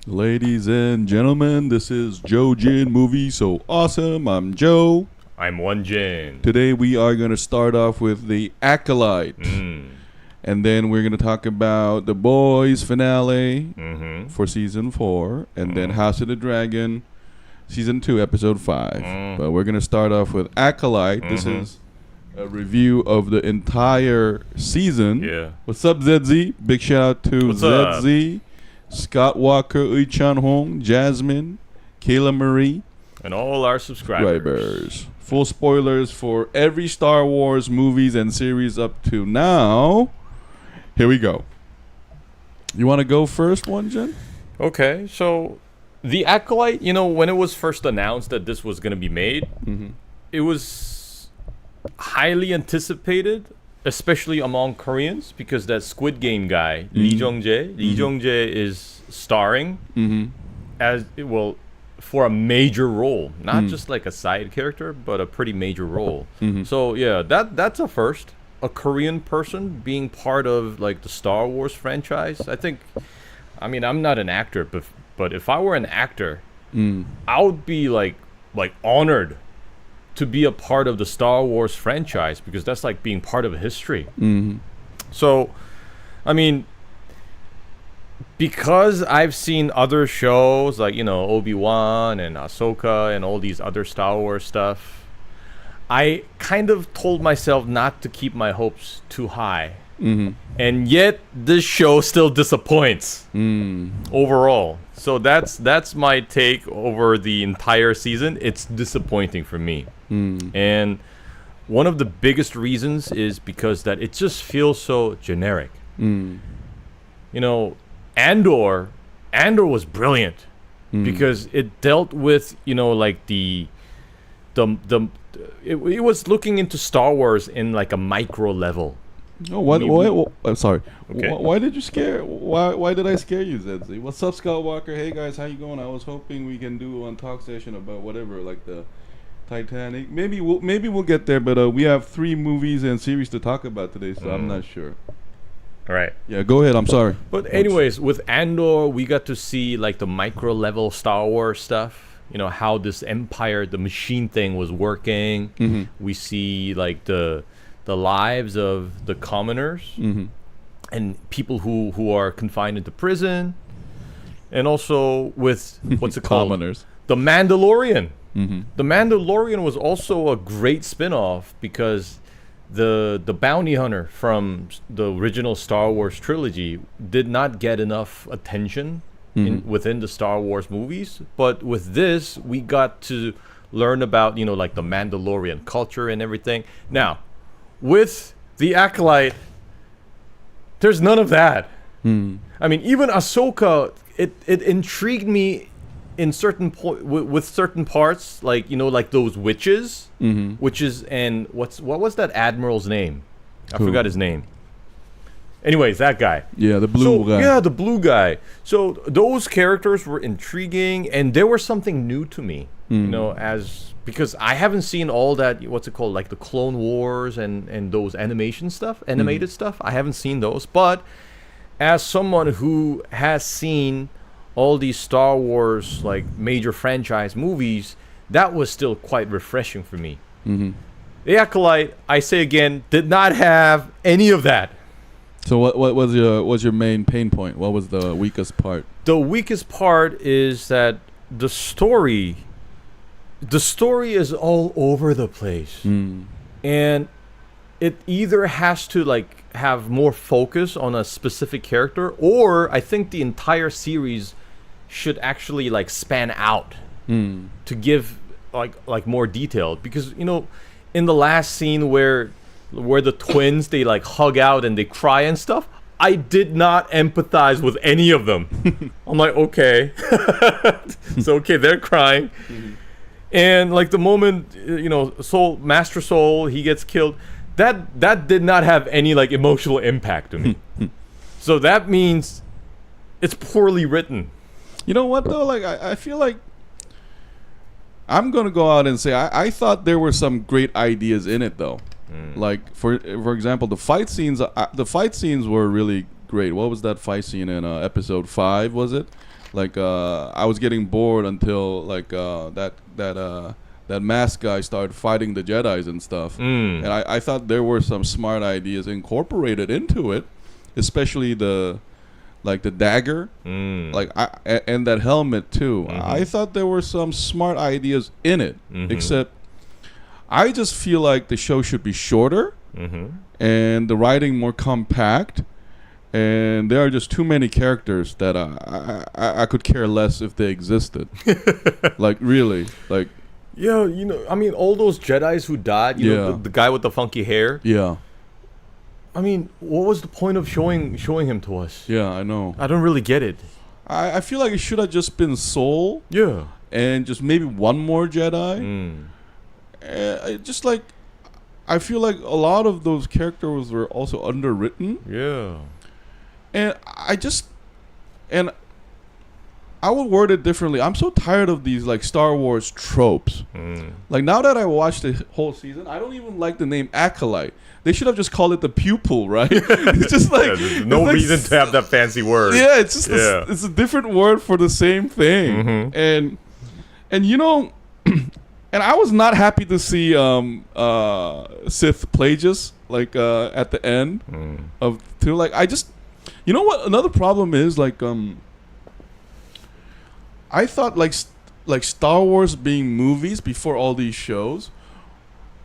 Ladies and gentlemen, this is Joe Jin Movie So Awesome. I'm Joe. I'm One Jin. Today we are going to start off with the Acolyte. And then we're going to talk about The Boys finale for Season 4. And then House of the Dragon, Season 2, Episode 5. But we're going to start off with Acolyte. This is a review of the entire season. Yeah. What's up, ZedZee? Big shout out to ZedZee, Scott Walker, Uichan Hong, Jasmine, Kayla Marie, and all our subscribers. Full spoilers for every Star Wars movies and series up to now. Here we go. You want to go first, One Jen? Okay, so the Acolyte, when it was first announced that this was going to be made, it was highly anticipated, especially among Koreans, because that Squid Game guy, Jung-jae, Jung-jae is starring as for a major role, not just like a side character, but a pretty major role. So yeah, that's a first. A Korean person being part of like the Star Wars franchise. I'm not an actor, but if I were an actor, I would be like honored to be a part of the Star Wars franchise, because that's like being part of history. So, because I've seen other shows like, Obi-Wan and Ahsoka and all these other Star Wars stuff, I kind of told myself not to keep my hopes too high. And yet this show still disappoints overall. So that's my take over the entire season. It's disappointing for me. And one of the biggest reasons is because that it just feels so generic. Andor was brilliant because it dealt with, it was looking into Star Wars in like a micro level. Oh, I'm sorry. Okay. Why did you scare? Why did I scare you, ZedZee? What's up, Scott Walker? Hey guys, how you going? I was hoping we can do one talk session about whatever, like the Titanic. Maybe we'll get there, but we have 3 movies and series to talk about today, so I'm not sure. All right. Yeah, go ahead. I'm sorry. But anyways, with Andor, we got to see like the micro level Star Wars stuff. How this Empire, the machine thing was working. We see like the lives of the commoners and people who are confined into prison, and also with what's it called? Commoners. The Mandalorian. The Mandalorian was also a great spin-off because the bounty hunter from the original Star Wars trilogy did not get enough attention within the Star Wars movies, but with this we got to learn about like the Mandalorian culture and everything. Now with the Acolyte, there's none of that. Even Ahsoka, it intrigued me in certain with certain parts, like like those witches, and what was that admiral's name? I forgot his name. Anyways, that guy. Yeah, the blue guy. Yeah, the blue guy. So those characters were intriguing, and they were something new to me. Because I haven't seen all that, what's it called, like the Clone Wars and those animated stuff. I haven't seen those. But as someone who has seen all these Star Wars like major franchise movies, that was still quite refreshing for me. The Acolyte, I say again, did not have any of that. So what was your main pain point? What was the weakest part? The weakest part is that the story is all over the place. And it either has to like have more focus on a specific character, or I think the entire series should actually like span out to give like more detail, because in the last scene where the twins, they like hug out and they cry and stuff, I did not empathize with any of them. I'm like, okay. So okay, they're crying. And like the moment Master Soul, he gets killed, that did not have any like emotional impact to me. So that means it's poorly written. You know what though? Like I feel like I'm gonna go out and say I thought there were some great ideas in it though. Like for example, the fight scenes were really great. What was that fight scene in episode 5? Was it Like I was getting bored until like that masked guy started fighting the Jedis and stuff. And I thought there were some smart ideas incorporated into it, especially the dagger, and that helmet too. I thought there were some smart ideas in it, except I just feel like the show should be shorter and the writing more compact. And there are just too many characters that I could care less if they existed. Like really, like. Yeah, you know, I mean, all those Jedis who died, you know, the guy with the funky hair. Yeah. I mean, what was the point of showing him to us? Yeah, I know. I don't really get it. I feel like it should have just been Soul. Yeah. And just maybe one more Jedi. Just like, I feel like a lot of those characters were also underwritten. Yeah. And I would word it differently. I'm so tired of these like Star Wars tropes. Like now that I watched the whole season, I don't even like the name Acolyte. They should have just called it the Pupil, right? It's just like there's no reason to have that fancy word. Yeah, it's just it's a different word for the same thing. And you know, and I was not happy to see Sith Plagueis like at the end of two. Like I just, you know what? Another problem is like I thought like Star Wars being movies before all these shows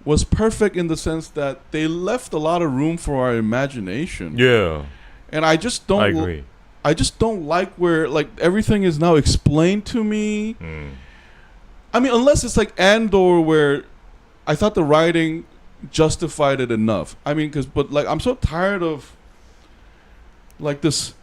was perfect in the sense that they left a lot of room for our imagination. Yeah. And I just don't. I agree. I just don't like where like everything is now explained to me. I mean, unless it's like Andor, where I thought the writing justified it enough. I mean, but like I'm so tired of like this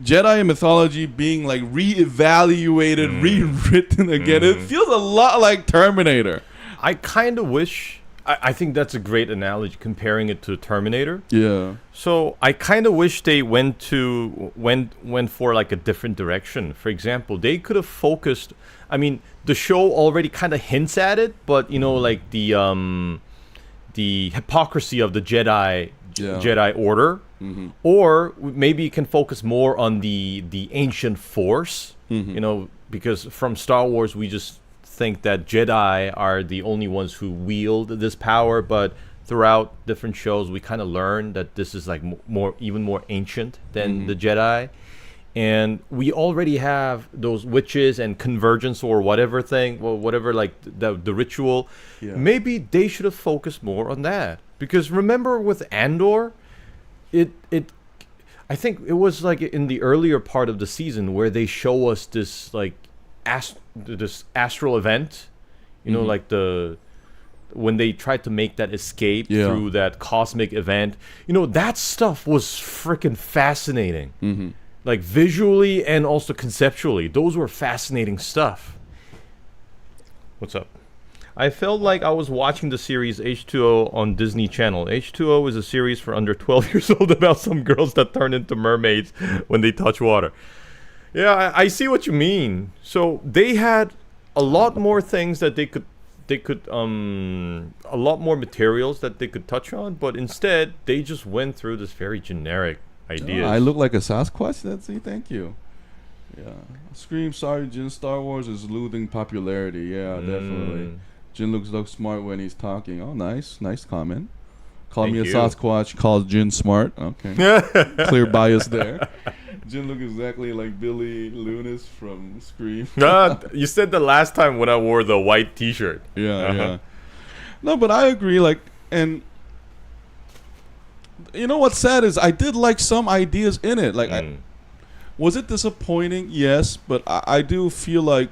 Jedi mythology being like reevaluated, rewritten again. It feels a lot like Terminator. I kind of wish. I think that's a great analogy, comparing it to Terminator. Yeah. So I kind of wish they went for like a different direction. For example, they could have focused. I mean, the show already kind of hints at it, but you know, like the hypocrisy of the Jedi Order. Or maybe you can focus more on the ancient force, you know, because from Star Wars we just think that Jedi are the only ones who wield this power, but throughout different shows we kind of learn that this is like even more ancient than the Jedi. And we already have those witches and convergence or whatever thing, well, whatever, like the ritual. Maybe they should have focused more on that, because remember with Andor, I think it was like in the earlier part of the season where they show us this like this astral event, you know, like when they tried to make that escape through that cosmic event. You know, that stuff was freaking fascinating, like visually and also conceptually. Those were fascinating stuff. What's up? I felt like I was watching the series H2O on Disney Channel. H2O is a series for under 12 years old about some girls that turn into mermaids when they touch water. Yeah, I see what you mean. So they had a lot more things that they could a lot more materials that they could touch on, but instead they just went through this very generic ideas. I look like a Sasquatch, ZedZee? Thank you. Yeah. Scream, sorry, Jin, Star Wars is losing popularity. Yeah, definitely. Jin looks smart when he's talking. Oh, nice comment. Call me a Sasquatch, calls Jin smart. Okay. Clear bias there. Jin look exactly like Billy Loonis from Scream. You said the last time when I wore the white t-shirt. Yeah. No, but I agree. Like, and you know what's sad is I did like some ideas in it. Like, was it disappointing? Yes, but I do feel like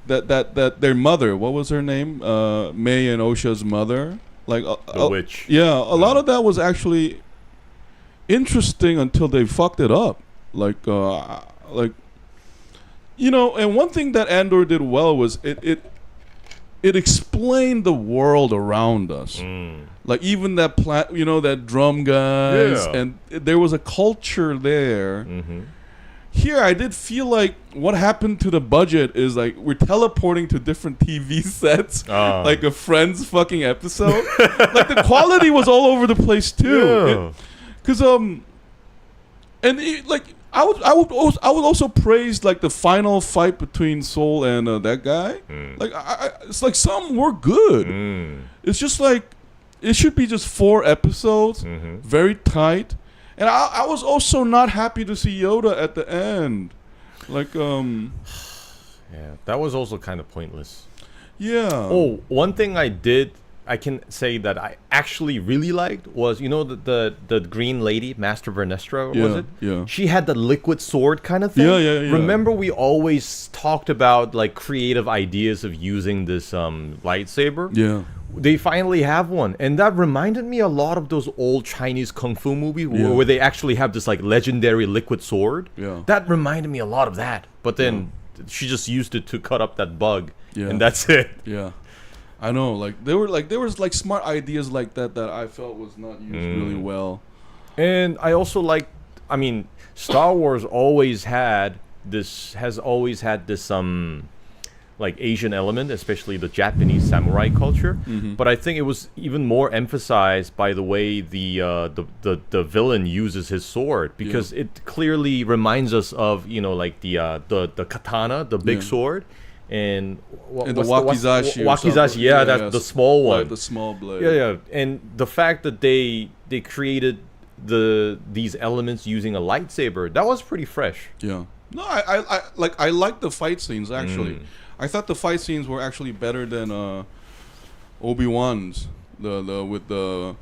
that their mother, what was her name? May and Osha's mother. Like the witch. Yeah, a lot of that was actually interesting until they fucked it up. Like you know, and one thing that Andor did well was it explained the world around us. Like even that you know, that drum guys, and there was a culture there. Here, I did feel like what happened to the budget is like we're teleporting to different TV sets, like a Friends fucking episode. Like the quality was all over the place too. Because like I would also praise like the final fight between Soul and that guy. Like it's like some were good. It's just like it should be just 4 episodes, very tight. And I was also not happy to see Yoda at the end. Like yeah, that was also kind of pointless. Yeah. Oh, one thing I can say that I actually really liked was, you know, the green lady, Master Vernestra, was it? Yeah. She had the liquid sword kind of thing. Yeah. Remember we always talked about like creative ideas of using this lightsaber? Yeah. They finally have one, and that reminded me a lot of those old Chinese kung fu movies where they actually have this like legendary liquid sword. Yeah. That reminded me a lot of that. But then she just used it to cut up that bug, and that's it. Yeah. I know, like there was like smart ideas like that I felt was not used really well. And I also like, I mean, Star Wars has always had this like Asian element, especially the Japanese samurai culture. But I think it was even more emphasized by the way the villain uses his sword, because it clearly reminds us of, you know, like the katana, the big sword. And the wakizashi. That's the small one, like the small blade. Yeah. And the fact that they created these elements using a lightsaber, that was pretty fresh. Yeah. No, I like the fight scenes actually. I thought the fight scenes were actually better than Obi-Wan's, the with the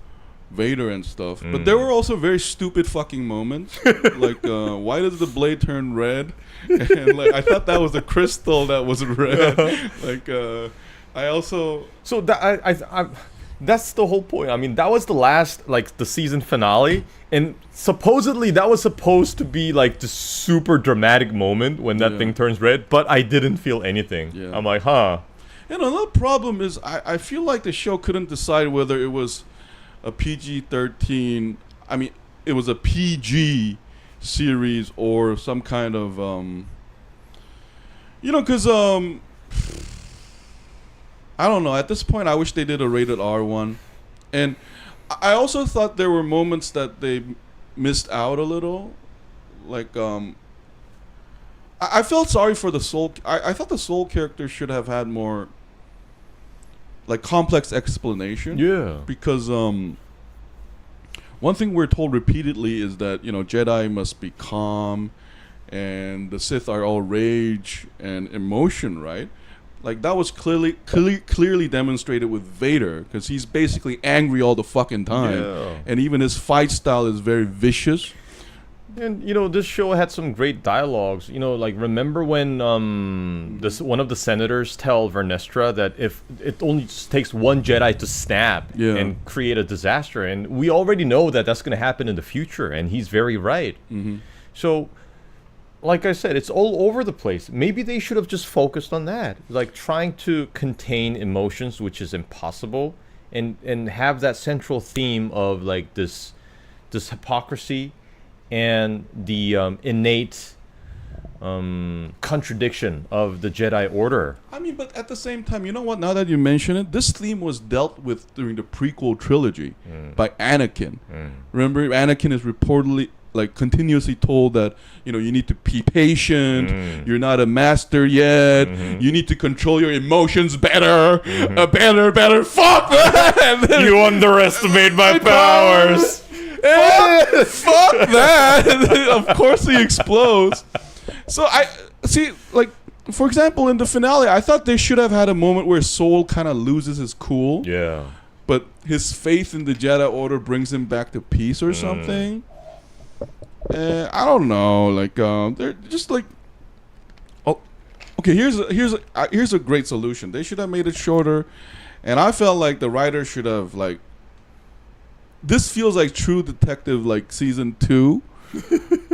Vader and stuff. But there were also very stupid fucking moments. Like why does the blade turn red? And like I thought that was the crystal that was red. Like I also I that's the whole point. I mean, that was the last, like, the season finale, and supposedly that was supposed to be like the super dramatic moment when that thing turns red, but I didn't feel anything. I'm like, huh. And another problem is I feel like the show couldn't decide whether it was a PG-13, I mean, it was a PG series or some kind of, you know, because, I don't know. At this point, I wish they did a rated R one. And I also thought there were moments that they missed out a little. Like, I felt sorry for the Soul. I thought the Soul character should have had more, like, complex explanation. Yeah. Because, one thing we're told repeatedly is that, you know, Jedi must be calm and the Sith are all rage and emotion, right? Like, that was clearly demonstrated with Vader, because he's basically angry all the fucking time. Yeah. And even his fight style is very vicious. And, you know, this show had some great dialogues. You know, like, remember when one of the senators tell Vernestra that if it only just takes one Jedi to snap and create a disaster, and we already know that that's going to happen in the future, and he's very right. So, like I said, it's all over the place. Maybe they should have just focused on that, like trying to contain emotions, which is impossible, and have that central theme of like this hypocrisy and the innate contradiction of the Jedi Order. I mean, but at the same time, you know what? Now that you mention it, this theme was dealt with during the prequel trilogy by Anakin. Remember, Anakin is reportedly, like, continuously told that, you know, you need to be patient, you're not a master yet, you need to control your emotions better, better, fuck that! You underestimate my powers! Fuck that! Of course he explodes. So I, see, like, for example, in the finale, I thought they should have had a moment where Soul kind of loses his cool. Yeah. But his faith in the Jedi Order brings him back to peace or something. I don't know, like they're just like, oh, okay. Here's a great solution. They should have made it shorter, and I felt like the writer should have, like, this feels like True Detective, like season 2,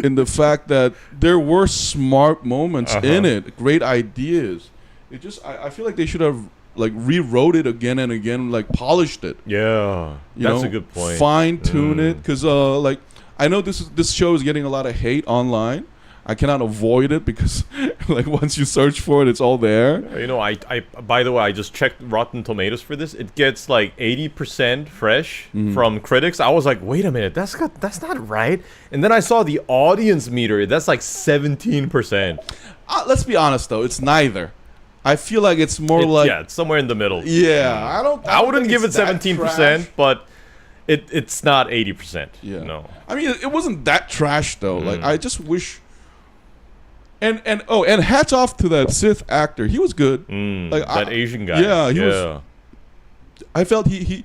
in the fact that there were smart moments in it, great ideas. It just I feel like they should have, like, rewrote it again and again, like polished it. Yeah, that's a good point. Fine tune it, because like, I know this show is getting a lot of hate online. I cannot avoid it because like once you search for it, it's all there. You know, I by the way, I just checked Rotten Tomatoes for this. It gets like 80% fresh from critics. I was like, wait a minute, that's not right. And then I saw the audience meter. That's like 17%. Let's be honest though, it's neither. I feel like it's more it's somewhere in the middle. Yeah, I wouldn't give it 17%, but it's not 80%. Yeah, no. I mean, it wasn't that trash though. Like I just wish. And hats off to that Sith actor. He was good. Like that Asian guy. Yeah, he was. I felt he.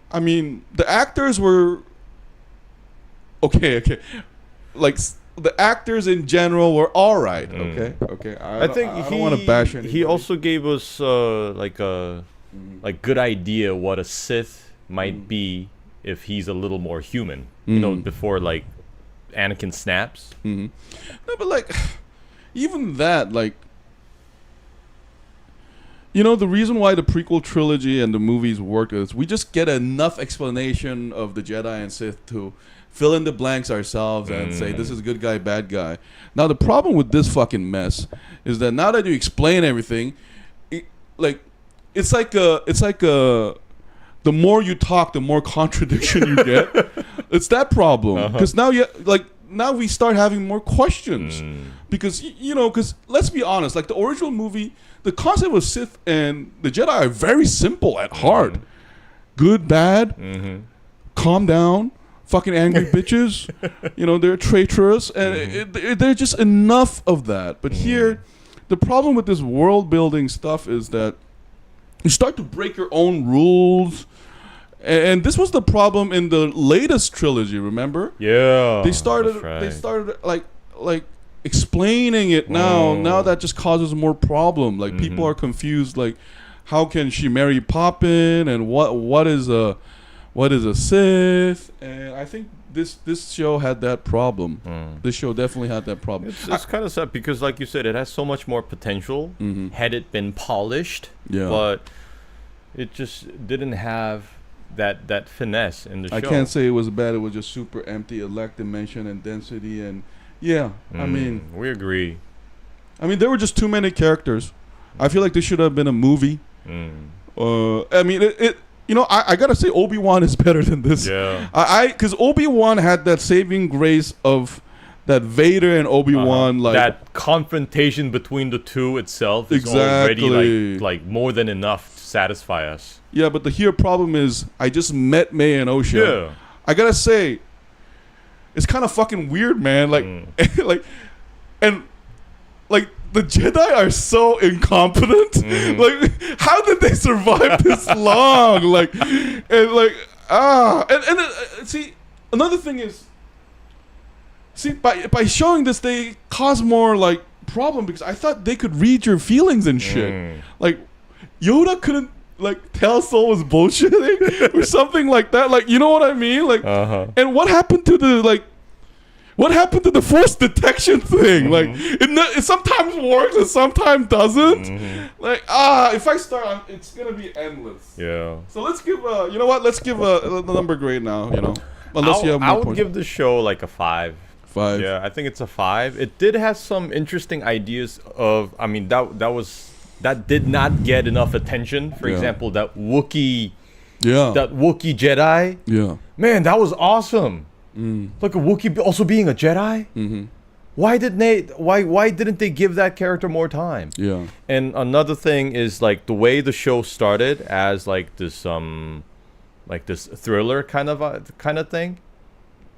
I mean, the actors were okay. Like the actors in general were all right. Okay. I think I don't want to bash anybody. He also gave us like good idea what a Sith might be if he's a little more human. You know, before like Anakin snaps. No, but like. Even that, like, you know, the reason why the prequel trilogy and the movies work is we just get enough explanation of the Jedi and Sith to fill in the blanks ourselves and say this is good guy, bad guy. Now the problem with this fucking mess is that now that you explain everything, it's like the more you talk, the more contradiction you get. It's that problem because now we start having more questions because because let's be honest, like the original movie, the concept of Sith and the Jedi are very simple at heart. Good, bad, calm down, fucking angry bitches. They're traitorous, and they're just enough of that. But here, the problem with this world building stuff is that you start to break your own rules. And this was the problem in the latest trilogy, remember? Yeah. They started like explaining it now. Now that just causes more problem. Like people are confused, like how can she marry Pupil and what is a Sith? And I think this show had that problem. This show definitely had that problem. It's kind of sad because like you said, it has so much more potential had it been polished. Yeah. But it just didn't have that finesse in the show. I can't say it was bad. It was just super empty. It lacked dimension and density, and I mean, we agree. I mean, there were just too many characters. I feel like this should have been a movie. I mean, I gotta say Obi-Wan is better than this. Yeah. Because Obi-Wan had that saving grace of that Vader and Obi-Wan like that confrontation between the two itself is already like more than enough to satisfy us. Yeah, but the problem is I just met May and Osha. Yeah. I gotta say, it's kind of fucking weird, man. Like, like the Jedi are so incompetent. Like, how did they survive this long? Like, see, another thing is, by showing this, they cause more like problem because I thought they could read your feelings and shit. Like, Yoda couldn't like tell Soul was bullshitting or something like that. Like, you know what I mean? Like, and what happened to the force detection thing? Like, it sometimes works and sometimes doesn't. Like, if I start, it's gonna be endless. Yeah. So let's give let's give a number grade now. Unless you have more I would points. give the show like a 5. 5. Yeah, I think it's a 5. It did have some interesting ideas of. I mean, that did not get enough attention. For example, that Wookiee Jedi. Yeah. Man, that was awesome. Like a Wookiee also being a Jedi. Why didn't they give that character more time? Yeah. And another thing is like the way the show started as like this thriller kind of thing.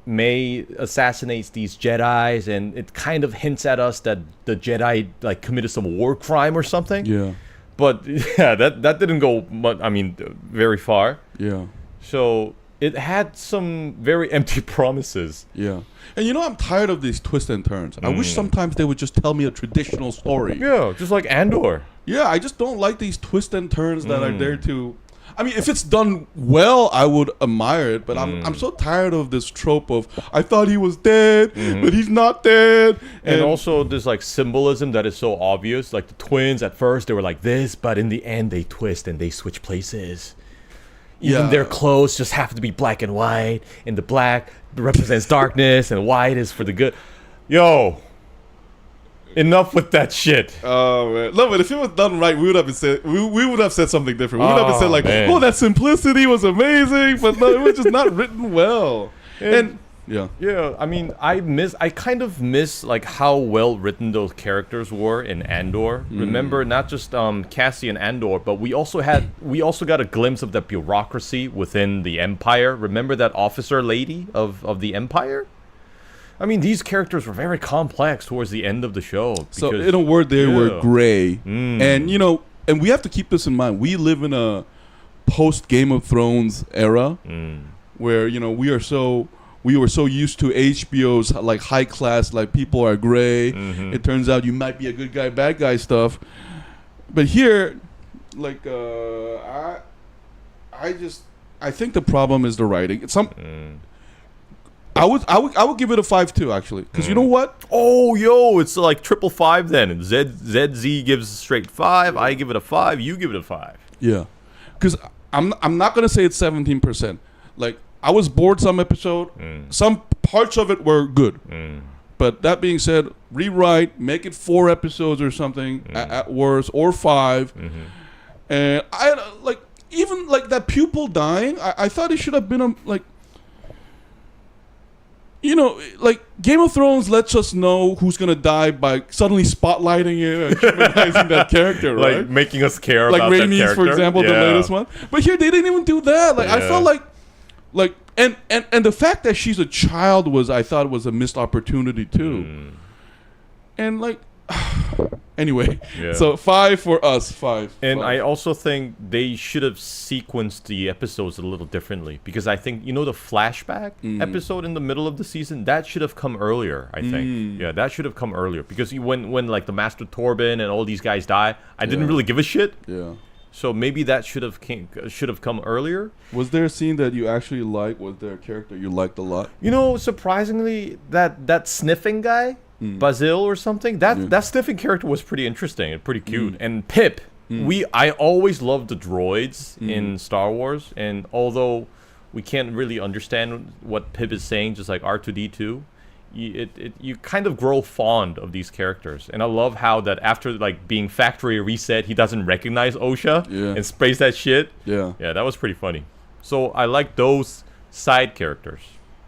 May assassinates these Jedis, and it kind of hints at us that the Jedi like committed some war crime or something. Yeah. But yeah, that didn't go very far. Yeah. So it had some very empty promises. Yeah. And I'm tired of these twists and turns. I wish sometimes they would just tell me a traditional story. Yeah, just like Andor. Yeah, I just don't like these twists and turns that are there to. I mean, if it's done well, I would admire it. But I'm so tired of this trope of I thought he was dead, but he's not dead. And also this like symbolism that is so obvious. Like the twins at first they were like this, but in the end they twist and they switch places. Even their clothes just have to be black and white, and the black represents darkness and white is for the good. Yo, Enough with that shit. Oh man, no, but if it was done right, we would have said we would have said something different. We would have said like, man. "Oh, that simplicity was amazing," but no, it was just not written well. And yeah, I mean, I kind of miss like how well written those characters were in Andor. Remember, not just Cassie and Andor, but we also got a glimpse of the bureaucracy within the Empire. Remember that officer lady of the Empire? I mean, these characters were very complex towards the end of the show. So, in a word, they were gray. And, and we have to keep this in mind. We live in a post-Game of Thrones era where, we were so used to HBO's, like, high-class, like, people are gray. It turns out you might be a good guy, bad guy stuff. But here, like, I think the problem is the writing. I would give it a 5 too, actually, because you know what? Oh, yo, it's like 555 then. And ZedZee gives a straight 5. I give it a 5. You give it a 5. Yeah, because I'm not gonna say it's 17%. Like, I was bored some episode. Some parts of it were good, but that being said, rewrite, make it 4 episodes or something at worst, or 5. And I like even like that Pupil dying. I thought it should have been like. Like Game of Thrones lets us know who's gonna die by suddenly spotlighting it and humanizing that character, right? Like making us care like about that Rhaenys, character. for example, the latest one. But here they didn't even do that. Like I felt like and the fact that she's a child I thought was a missed opportunity too. And like anyway, so 5 for us, 5. And I also think they should have sequenced the episodes a little differently, because I think the flashback episode in the middle of the season, that should have come earlier. I think that should have come earlier, because when like the Master Torben and all these guys die, I didn't really give a shit. Yeah. So maybe that should have come earlier. Was there a scene that you actually liked? Was there a character you liked a lot? Surprisingly, that sniffing guy. Bazil or something. That sniffing character was pretty interesting and pretty cute. And Pip, I always loved the droids in Star Wars, and although we can't really understand what Pip is saying, just like R2D2, you kind of grow fond of these characters. And I love how that after like being factory reset, he doesn't recognize Osha and sprays that shit. Yeah, that was pretty funny. So I like those side characters.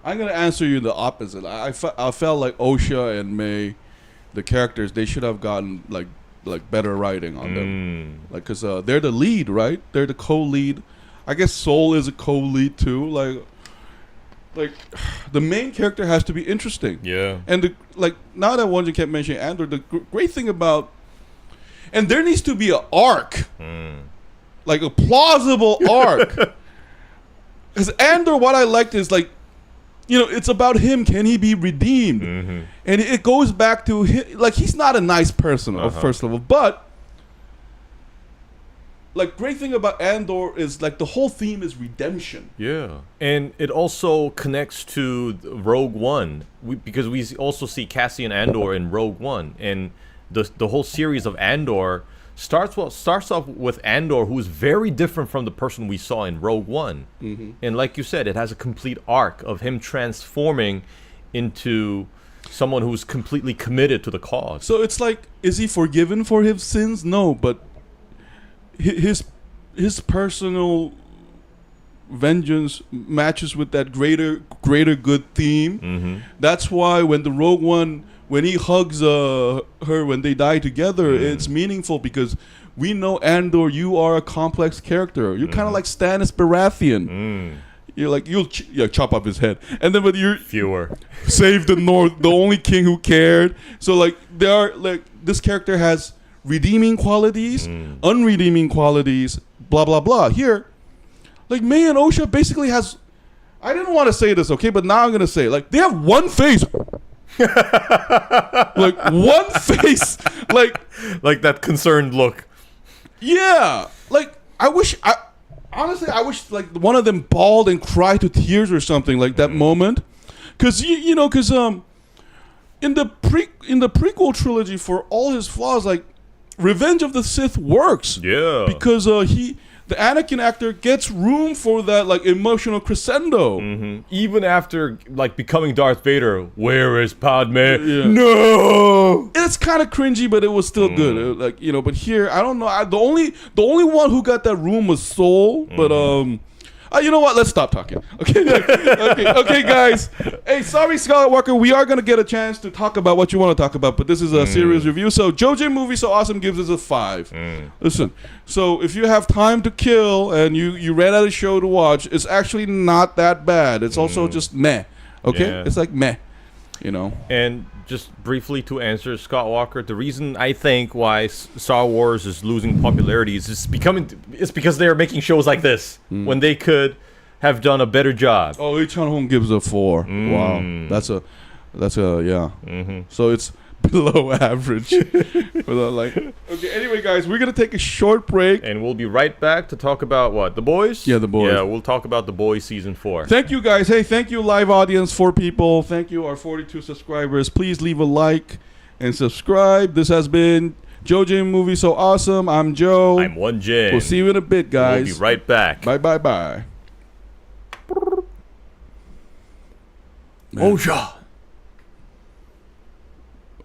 I'm gonna answer you the opposite. I felt like Osha and May, the characters, they should have gotten like better writing on them. Like, cause they're the lead, right? They're the co-lead. I guess Soul is a co-lead too. Like the main character has to be interesting. Yeah. And now that one you kept mentioning Andor, the great thing about, and there needs to be an arc, like a plausible arc. Cause Andor, what I liked is like, it's about him. Can he be redeemed? And it goes back to him. Like, he's not a nice person, first of all. But, like, great thing about Andor is, like, the whole theme is redemption. Yeah. And it also connects to Rogue One. Because we also see Cassian Andor in Rogue One. And the whole series of Andor starts off with Andor, who is very different from the person we saw in Rogue One. And like you said, it has a complete arc of him transforming into someone who's completely committed to the cause. So it's like, is he forgiven for his sins? No, but his personal vengeance matches with that greater good theme. That's why when the Rogue One, when he hugs her when they die together, it's meaningful, because we know, Andor, you are a complex character. You're kind of like Stannis Baratheon. You're like, you'll chop off his head, and then but you're save the North, the only king who cared. So like, there are like, this character has redeeming qualities, unredeeming qualities, blah blah blah. Here, like, May and Osha basically has, I didn't want to say this, okay, but now I'm gonna say, like, they have one face. Like, one face, like that concerned look. Yeah, like, honestly I wish like one of them bawled and cried to tears or something, like that moment, because in the prequel trilogy, for all his flaws, like, Revenge of the Sith works. Yeah, because the Anakin actor gets room for that like emotional crescendo. Even after like becoming Darth Vader, where is Padme? Yeah. No. It's kind of cringy, but it was still good. Like but here I don't know. The only one who got that room was Soul, but you know what? Let's stop talking. Okay, guys. Hey, sorry, Scarlet Walker. We are gonna get a chance to talk about what you want to talk about, but this is a serious review. So, JoJo Movie So Awesome gives us a 5. Listen, so if you have time to kill and you ran out of show to watch, it's actually not that bad. It's also just meh. Okay, it's like meh. And just briefly to answer Scott Walker, the reason I think why Star Wars is losing popularity is it's because they are making shows like this when they could have done a better job. Oh, Lee Chun-hong gives a 4. Wow, that's a So it's below average. Okay, anyway, guys, we're gonna take a short break, and we'll be right back to talk about what, The Boys? Yeah, The Boys. Yeah, we'll talk about The Boys season 4. Thank you, guys. Hey, thank you, live audience, 4 people. Thank you, our 42 subscribers. Please leave a like and subscribe. This has been JoJo Movie So Awesome. I'm Joe. I'm One Jin. We'll see you in a bit, guys. We'll be right back. Bye. Oh, yeah.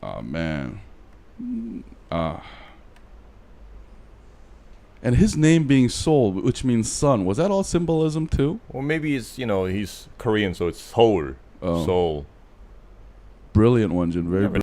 Oh, man. And his name being Seoul, which means sun, was that all symbolism too? Well, maybe he's Korean, so it's Seoul. Seoul. Brilliant one, Jin. Very